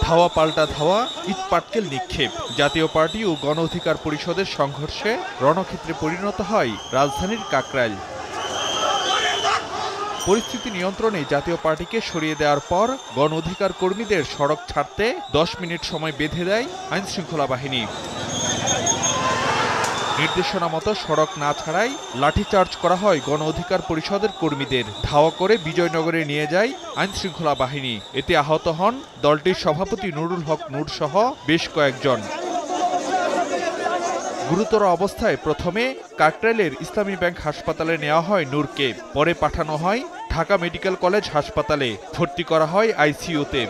ধাওয়া পাল্টা ধাওয়া, ইটপাটকেল নিক্ষেপ। জাতীয় পার্টি ও গণ অধিকার পরিষদের সংঘর্ষে রণক্ষেত্রে পরিণত হয় রাজধানীর কাকরাইল। পরিস্থিতি নিয়ন্ত্রণে জাতীয় পার্টিকে সরিয়ে দেওয়ার পর গণ অধিকার কর্মীদের সড়ক ছাড়তে 10 মিনিট সময় বেঁধে দেয় আইনশৃঙ্খলা বাহিনী। নির্দেশনা মতো সড়ক না ছাড়াই লাঠিচার্জ করা হয় গণ অধিকার পরিষদের কর্মীদের। ধাওয়া করে বিজয়নগরে নিয়ে যায় আইনশৃঙ্খলা বাহিনী। এতে আহত হন দলটির সভাপতি নুরুল হক নূর সহ বেশ কয়েকজন। গুরুতর অবস্থায় প্রথমে কাকরাইলের ইসলামী ব্যাংক হাসপাতালে নেওয়া হয় নূরকে, পরে পাঠানো হয় ঢাকা মেডিকেল কলেজ হাসপাতালে, ভর্তি করা হয় আইসিইউতে।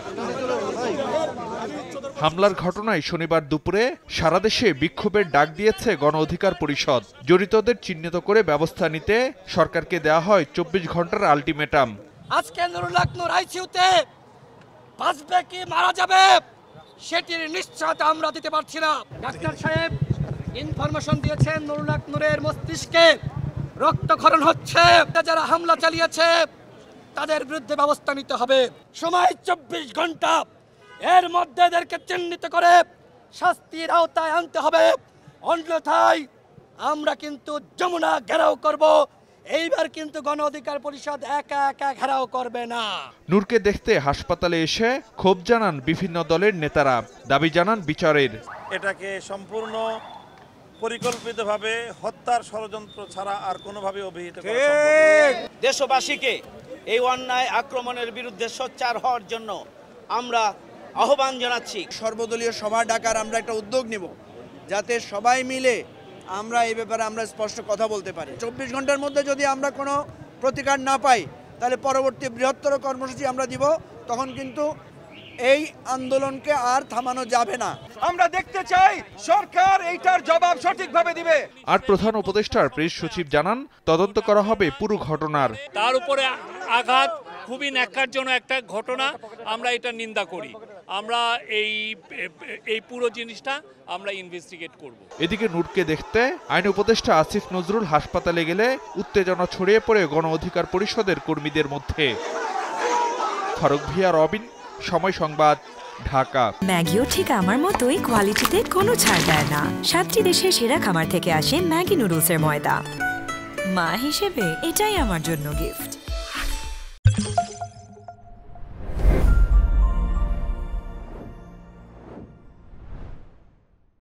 হামলার ঘটনায় শনিবার দুপুরে সারা দেশে বিক্ষোভের ডাক দিয়েছে গণ অধিকার পরিষদ। জড়িতদের চিহ্নিত করে ব্যবস্থা নিতে সরকারকে দেওয়া হয় 24 ঘন্টার আলটিমেটাম। আজকে নুরুল হক নূর আইসিইউতে বাঁচবে কি মারা যাবে সেটির নিশ্চয়তা আমরা দিতে পারছি না। ডাক্তার সাহেব ইনফরমেশন দিয়েছেন নুরুল হক নূরের মস্তিষ্কে রক্তক্ষরণ হচ্ছে। যারা হামলা চালিয়েছে তাদের বিরুদ্ধে ব্যবস্থা নিতে হবে। সময় 24 ঘন্টা, এর মধ্যে এদেরকে চিহ্নিত করে শাস্তির আওতায় আনতে হবে, অন্যথায় আমরা কিন্তু যমুনা ঘেরাও করব। এইবার কিন্তু গণ অধিকার পরিষদ একা একা ঘেরাও করবে না। নূরকে দেখতে হাসপাতালে এসে ক্ষোভ জানান বিভিন্ন দলের নেতারা, দাবি জানান বিচারের। এটাকে সম্পূর্ণ পরিকল্পিতভাবে হত্যার ষড়যন্ত্র ছাড়া আর কোনোভাবে অভিহিত করা সম্ভব নয়। দেশবাসীকে এই অন্যায় আক্রমণের বিরুদ্ধে সোচ্চার হওয়ার জন্য আমরা আহ্বান জানাচ্ছি। সর্বদলীয় সভা ডাকার আমরা একটা উদ্যোগ নেব, যাতে সবাই মিলে আমরা এই ব্যাপারে আমরা স্পষ্ট কথা বলতে পারি। 24 ঘন্টার মধ্যে যদি আমরা কোনো প্রতিকার না পাই, তাহলে পরবর্তী বৃহত্তর কর্মসূচি আমরা দিব। তখন কিন্তু এই আন্দোলনকে আর থামানো যাবে না। আমরা দেখতে চাই সরকার এইটার জবাব সঠিকভাবে দিবে। আর প্রধান উপদেষ্টার প্রেস সচিব জানান, তদন্ত করা হবে পুরো ঘটনার। তার উপরে আঘাত খুবই ন্যাক্কারজনক একটা ঘটনা, আমরা এটা নিন্দা করি। আমরা এই পুরো জিনিসটা আমরা ইনভেস্টিগেট করব। এদিকে নূরকে দেখতে আইন উপদেষ্টা আসিফ নজরুল হাসপাতালে গেলে উত্তেজনা ছড়িয়ে পড়ে গণ অধিকার পরিষদের কর্মীদের মধ্যে। ফারুক ভিয়া, রবিন, সময় সংবাদ, ঢাকা। ম্যাগিও ঠিক আমার মতোই কোয়ালিটিতে কোনো ছাড় দেয় না। 7টি দেশের সেরা খামার থেকে আসে ম্যাগি নুডলসের ময়দা। মা হিসেবে এটাই আমার জন্য গিফট।